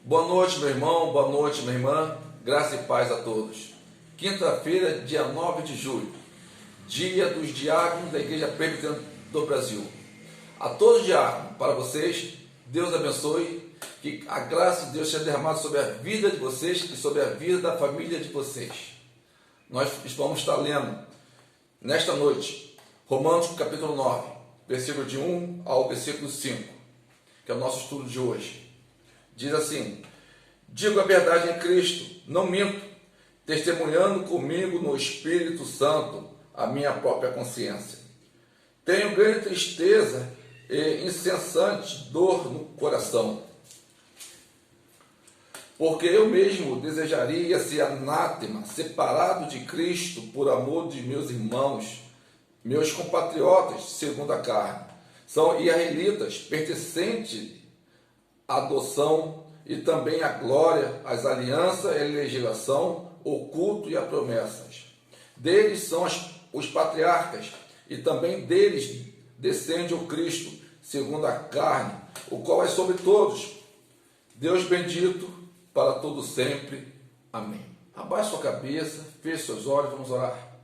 Boa noite, meu irmão, boa noite, minha irmã, graça e paz a todos. Quinta-feira, dia 9 de julho, dia dos diáconos da Igreja Presbiteriana do Brasil. A todos os diáconos, para vocês, Deus abençoe, que a graça de Deus seja derramada sobre a vida de vocês e sobre a vida da família de vocês. Nós vamos estar lendo, nesta noite, Romanos capítulo 9, versículo de 1 ao versículo 5, que é o nosso estudo de hoje. Diz assim: digo a verdade em Cristo, não minto, testemunhando comigo no Espírito Santo a minha própria consciência. Tenho grande tristeza e incessante dor no coração, porque eu mesmo desejaria ser anátema, separado de Cristo por amor de meus irmãos, meus compatriotas segundo a carne. São israelitas, pertencentes a adoção e também a glória, as alianças, a legislação, o culto e as promessas. Deles são os patriarcas, e também deles descende o Cristo, segundo a carne, o qual é sobre todos. Deus bendito para todo sempre. Amém. Abaixe sua cabeça, feche seus olhos, vamos orar.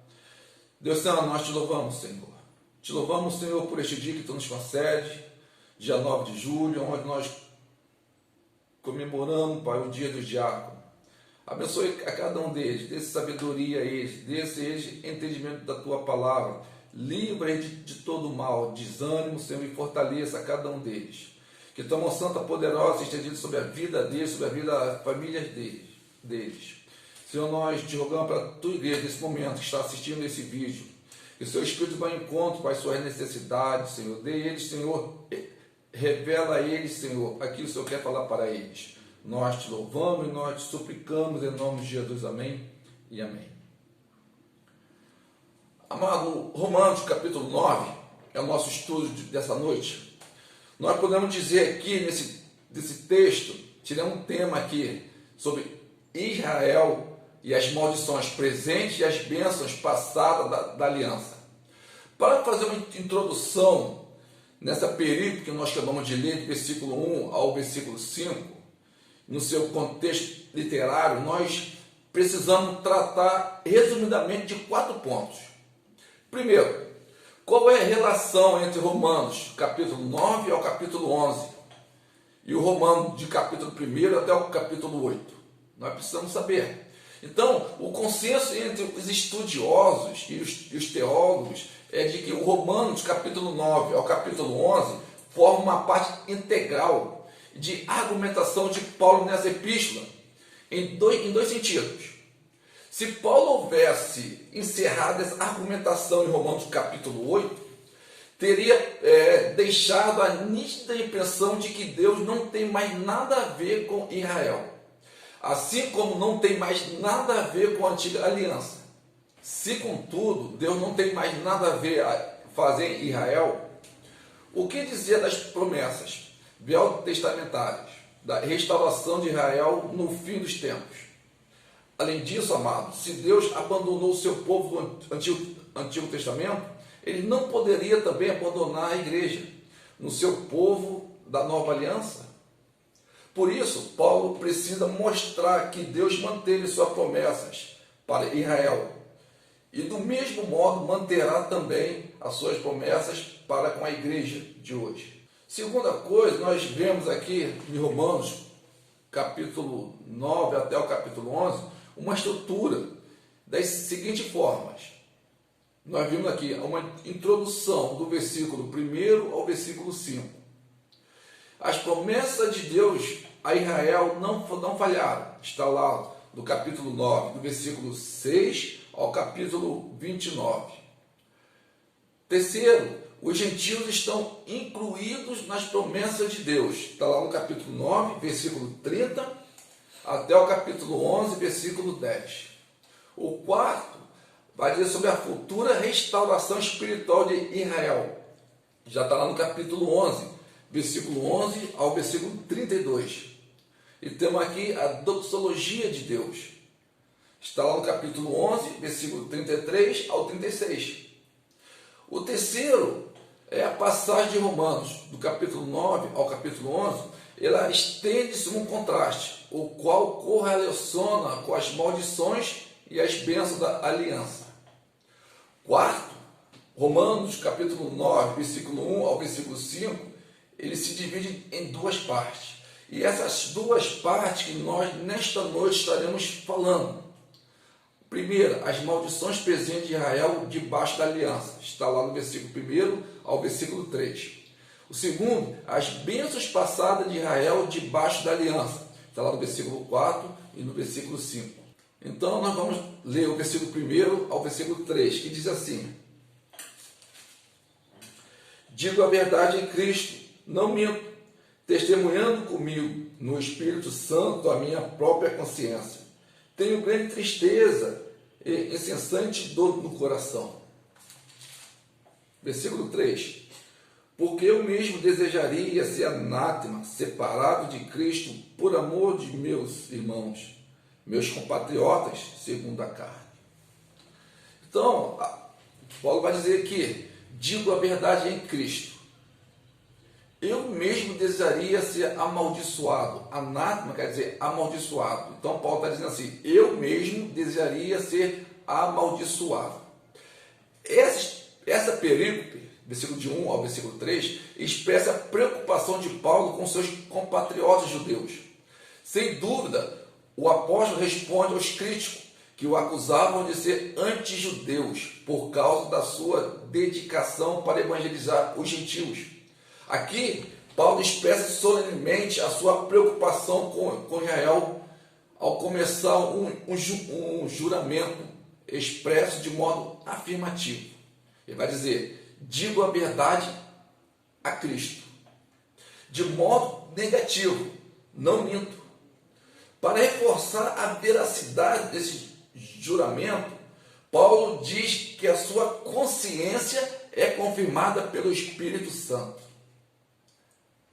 Deus Senhor, nós te louvamos, Senhor. Te louvamos, Senhor, por este dia que tu nos concede, dia 9 de julho, onde nós comemoramos, Pai, o dia dos diáconos. Abençoe a cada um deles, dê sabedoria a eles, dê a eles entendimento da tua palavra, livra eles de todo mal, desânimo, Senhor, e fortaleça a cada um deles. Que tua mão santa poderosa esteja sobre a vida deles, sobre a vida das famílias deles. Senhor, nós te rogamos para a tua igreja nesse momento que está assistindo esse vídeo, que o seu Espírito vá em encontro para as suas necessidades, Senhor. Dê eles, Senhor, revela a eles, Senhor, aquilo que o Senhor quer falar para eles. Nós te louvamos e nós te suplicamos em nome de Jesus. Amém e amém. Amado, Romanos capítulo 9 é o nosso estudo dessa noite. Nós podemos dizer aqui nesse texto, tiramos um tema aqui sobre Israel e as maldições presentes e as bênçãos passadas da aliança. Para fazer uma introdução nessa perícope que nós acabamos de ler, do versículo 1 ao versículo 5, no seu contexto literário, nós precisamos tratar resumidamente de 4 pontos. Primeiro, qual é a relação entre Romanos, capítulo 9 ao capítulo 11, e o Romanos de capítulo 1 até o capítulo 8? Nós precisamos saber. Então, o consenso entre os estudiosos e os teólogos é de que o Romanos, capítulo 9 ao capítulo 11, forma uma parte integral de argumentação de Paulo nessa epístola, em dois sentidos. Se Paulo houvesse encerrado essa argumentação em Romanos capítulo 8, teria deixado a nítida impressão de que Deus não tem mais nada a ver com Israel, assim como não tem mais nada a ver com a antiga aliança. Se, contudo, Deus não tem mais nada a ver a fazer em Israel, o que dizer das promessas veotestamentárias, da restauração de Israel no fim dos tempos? Além disso, amado, se Deus abandonou o seu povo do Antigo Testamento, ele não poderia também abandonar a igreja no seu povo da nova aliança? Por isso, Paulo precisa mostrar que Deus manteve suas promessas para Israel, e do mesmo modo manterá também as suas promessas para com a igreja de hoje. Segunda coisa, nós vemos aqui em Romanos, capítulo 9 até o capítulo 11, uma estrutura das seguintes formas. Nós vimos aqui uma introdução do versículo 1 ao versículo 5. As promessas de Deus a Israel não falharam. Está lá do capítulo 9, do versículo 6 ao capítulo 29. Terceiro, os gentios estão incluídos nas promessas de Deus. Está lá no capítulo 9, versículo 30, até o capítulo 11, versículo 10. O quarto vai dizer sobre a futura restauração espiritual de Israel. Já está lá no capítulo 11, versículo 11 ao versículo 32. E temos aqui a doxologia de Deus. Está lá no capítulo 11, versículo 33 ao 36. O terceiro é a passagem de Romanos, do capítulo 9 ao capítulo 11, ela estende-se um contraste, o qual correlaciona com as maldições e as bênçãos da aliança. Quarto, Romanos, capítulo 9, versículo 1 ao versículo 5, ele se divide em duas partes. E essas duas partes que nós, nesta noite, estaremos falando. Primeiro, as maldições presentes de Israel debaixo da aliança. Está lá no versículo 1 ao versículo 3. O segundo, as bênçãos passadas de Israel debaixo da aliança. Está lá no versículo 4 e no versículo 5. Então, nós vamos ler o versículo 1 ao versículo 3, que diz assim: digo a verdade em Cristo, não minto, testemunhando comigo no Espírito Santo a minha própria consciência. Tenho grande tristeza e incessante dor no coração. Versículo 3. Porque eu mesmo desejaria ser anátema, separado de Cristo, por amor de meus irmãos, meus compatriotas, segundo a carne. Então, Paulo vai dizer aqui, digo a verdade em Cristo. Eu mesmo desejaria ser amaldiçoado. Anátema quer dizer amaldiçoado. Então, Paulo está dizendo assim, eu mesmo desejaria ser amaldiçoado. Essa perícope, versículo de 1 ao versículo 3, expressa a preocupação de Paulo com seus compatriotas judeus. Sem dúvida, o apóstolo responde aos críticos que o acusavam de ser anti-judeus por causa da sua dedicação para evangelizar os gentios. Aqui, Paulo expressa solenemente a sua preocupação com Israel ao começar um juramento expresso de modo afirmativo. Ele vai dizer, digo a verdade a Cristo. De modo negativo, não minto. Para reforçar a veracidade desse juramento, Paulo diz que a sua consciência é confirmada pelo Espírito Santo.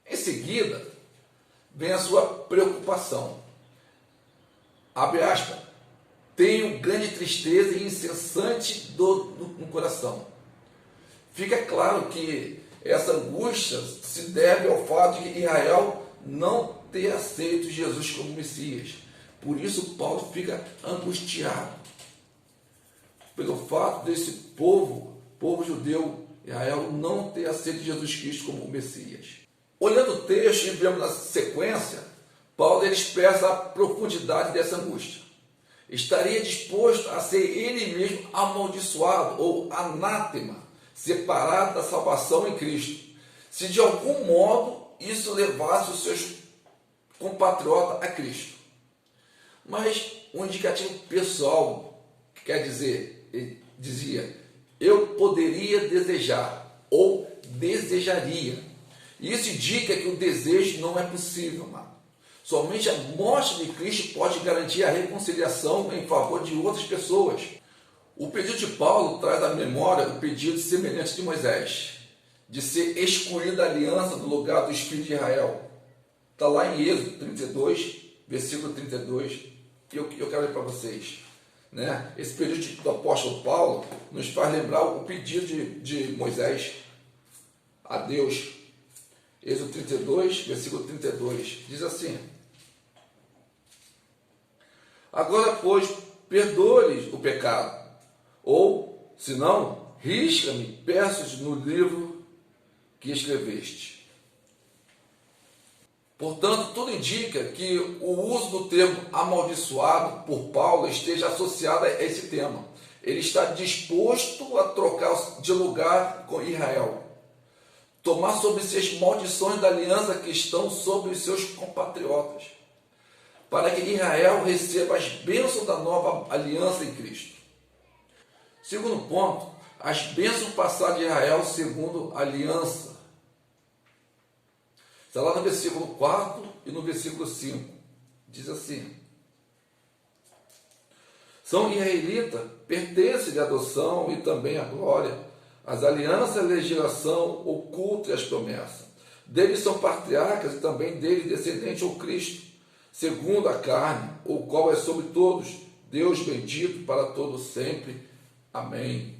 Em seguida, vem a sua preocupação. Abre aspas. Tenho grande tristeza e incessante dor no coração. Fica claro que essa angústia se deve ao fato de que Israel não ter aceito Jesus como Messias. Por isso Paulo fica angustiado pelo fato desse povo judeu, Israel, não ter aceito Jesus Cristo como Messias. Olhando o texto e vemos na sequência, Paulo ele expressa a profundidade dessa angústia. Estaria disposto a ser ele mesmo amaldiçoado ou anátema, separado da salvação em Cristo, se de algum modo isso levasse os seus compatriotas a Cristo. Mas um indicativo pessoal, quer dizer, ele dizia, eu poderia desejar ou desejaria. Isso indica que o desejo não é possível, amado. Somente a morte de Cristo pode garantir a reconciliação em favor de outras pessoas. O pedido de Paulo traz à memória o pedido semelhante de Moisés, de ser excluído da aliança do lugar dos filhos de Israel. Está lá em Êxodo 32, versículo 32, e eu quero ler para vocês. Né? Esse pedido do apóstolo Paulo nos faz lembrar o pedido de Moisés a Deus. Êxodo 32, versículo 32, diz assim: agora, pois, perdoe-lhes o pecado, ou, se não, risca-me, peço-te no livro que escreveste. Portanto, tudo indica que o uso do termo amaldiçoado por Paulo esteja associado a esse tema. Ele está disposto a trocar de lugar com Israel, tomar sobre si as maldições da aliança que estão sobre os seus compatriotas, para que Israel receba as bênçãos da nova aliança em Cristo. Segundo ponto, as bênçãos passadas de Israel segundo a aliança. Está lá no versículo 4 e no versículo 5. Diz assim: são israelitas, pertencem-lhe a adoção e também a glória, as alianças, a legislação, o culto e as promessas. Deles são patriarcas e também deles descendente ao Cristo, segundo a carne, o qual é sobre todos, Deus bendito para todo sempre. Amém.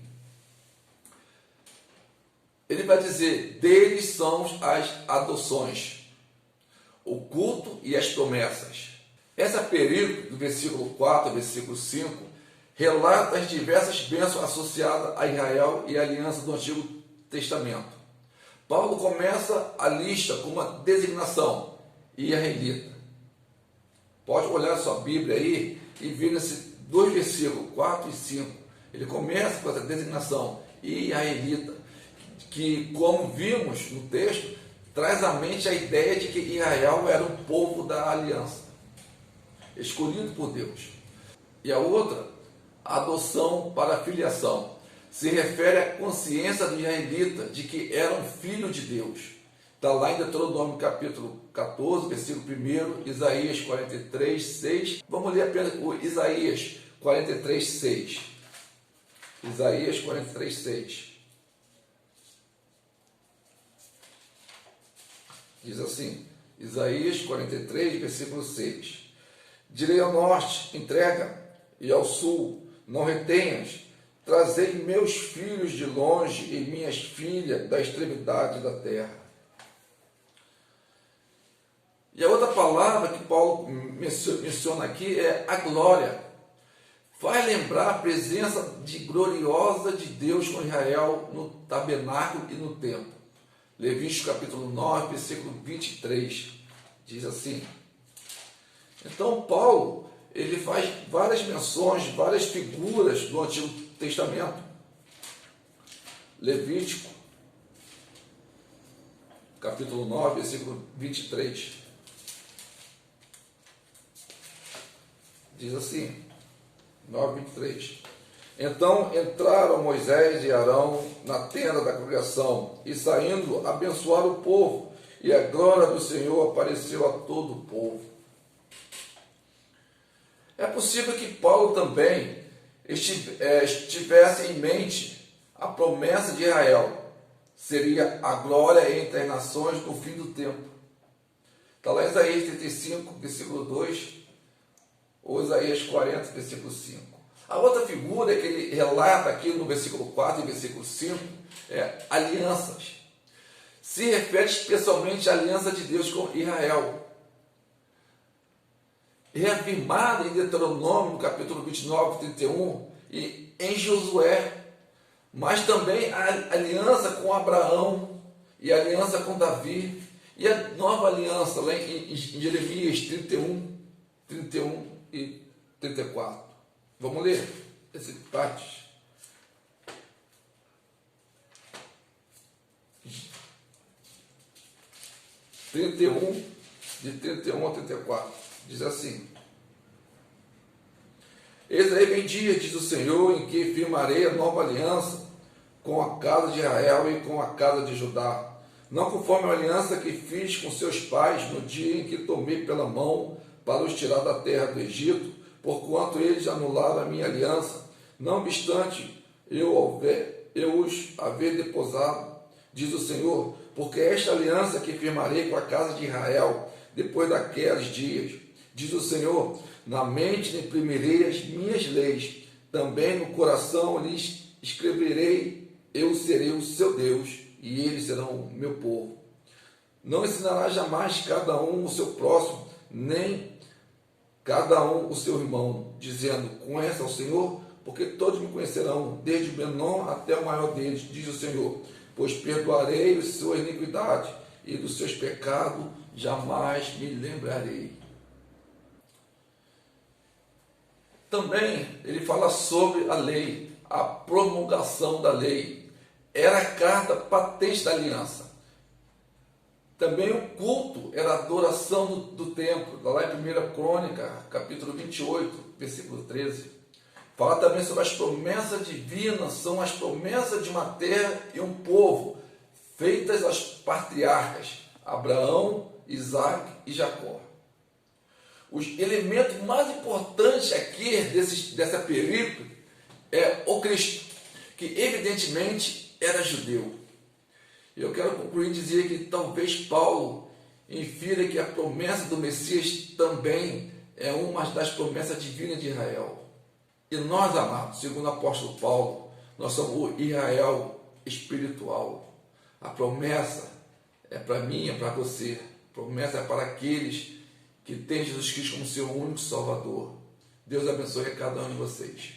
Ele vai dizer, deles são as adoções, o culto e as promessas. Essa período, do versículo 4 ao versículo 5, relata as diversas bênçãos associadas a Israel e a aliança do Antigo Testamento. Paulo começa a lista com uma designação, israelita. Pode olhar sua Bíblia aí e ver nesses dois versículos, 4 e 5. Ele começa com essa designação, israelita, que, como vimos no texto, traz à mente a ideia de que Israel era um povo da aliança, escolhido por Deus. E a outra, a adoção para a filiação, se refere à consciência do israelita de que era um filho de Deus. Está lá em Deuteronômio capítulo 14, versículo 1, Isaías 43, 6. Vamos ler apenas o Isaías 43, 6. Isaías 43, 6. Diz assim, Isaías 43, versículo 6. Direi ao norte, entrega, e ao sul, não retenhas. Trazei meus filhos de longe e minhas filhas da extremidade da terra. E a outra palavra que Paulo menciona aqui é a glória. Vai lembrar a presença gloriosa de Deus com Israel no tabernáculo e no templo. Levítico capítulo 9, versículo 23, diz assim. Então Paulo, ele faz várias menções, várias figuras do Antigo Testamento. Levítico capítulo 9, versículo 23. Diz assim, 9, 23. Então entraram Moisés e Arão na tenda da congregação, e saindo abençoaram o povo, e a glória do Senhor apareceu a todo o povo. É possível que Paulo também estivesse em mente a promessa de Israel, seria a glória entre as nações no fim do tempo. Está lá em Isaías 35, versículo 2, ou Isaías 40, versículo 5. A outra figura que ele relata aqui no versículo 4 e versículo 5 é alianças. Se refere especialmente à aliança de Deus com Israel, reafirmada em Deuteronômio, no capítulo 29, 31, e em Josué, mas também a aliança com Abraão, e a aliança com Davi, e a nova aliança lá em Jeremias 31 e 34. Vamos ler essa parte. De 31 a 34. Diz assim: Eis aí vem dia, diz o Senhor, em que firmarei a nova aliança com a casa de Israel e com a casa de Judá, não conforme a aliança que fiz com seus pais no dia em que tomei pela mão para os tirar da terra do Egito, porquanto eles anularam a minha aliança, não obstante eu os haver deposado, diz o Senhor, porque esta aliança que firmarei com a casa de Israel, depois daqueles dias, diz o Senhor, na mente lhe imprimirei as minhas leis, também no coração lhes escreverei, eu serei o seu Deus, e eles serão o meu povo. Não ensinará jamais cada um o seu próximo, nem cada um o seu irmão, dizendo, conheça ao Senhor, porque todos me conhecerão, desde o menor até o maior deles, diz o Senhor, pois perdoarei a sua iniquidade, e dos seus pecados jamais me lembrarei. Também ele fala sobre a lei, a promulgação da lei. Era a carta patente da aliança. Também o culto era a adoração do templo. Lá em 1 Crônica, capítulo 28, versículo 13. Fala também sobre as promessas divinas, são as promessas de uma terra e um povo, feitas aos patriarcas, Abraão, Isaac e Jacó. Os elementos mais importantes aqui dessa período é o Cristo, que evidentemente era judeu. Eu quero concluir e dizer que talvez Paulo infira que a promessa do Messias também é uma das promessas divinas de Israel. E nós, amados, segundo o apóstolo Paulo, nós somos o Israel espiritual. A promessa é para mim, é para você. A promessa é para aqueles que têm Jesus Cristo como seu único Salvador. Deus abençoe a cada um de vocês.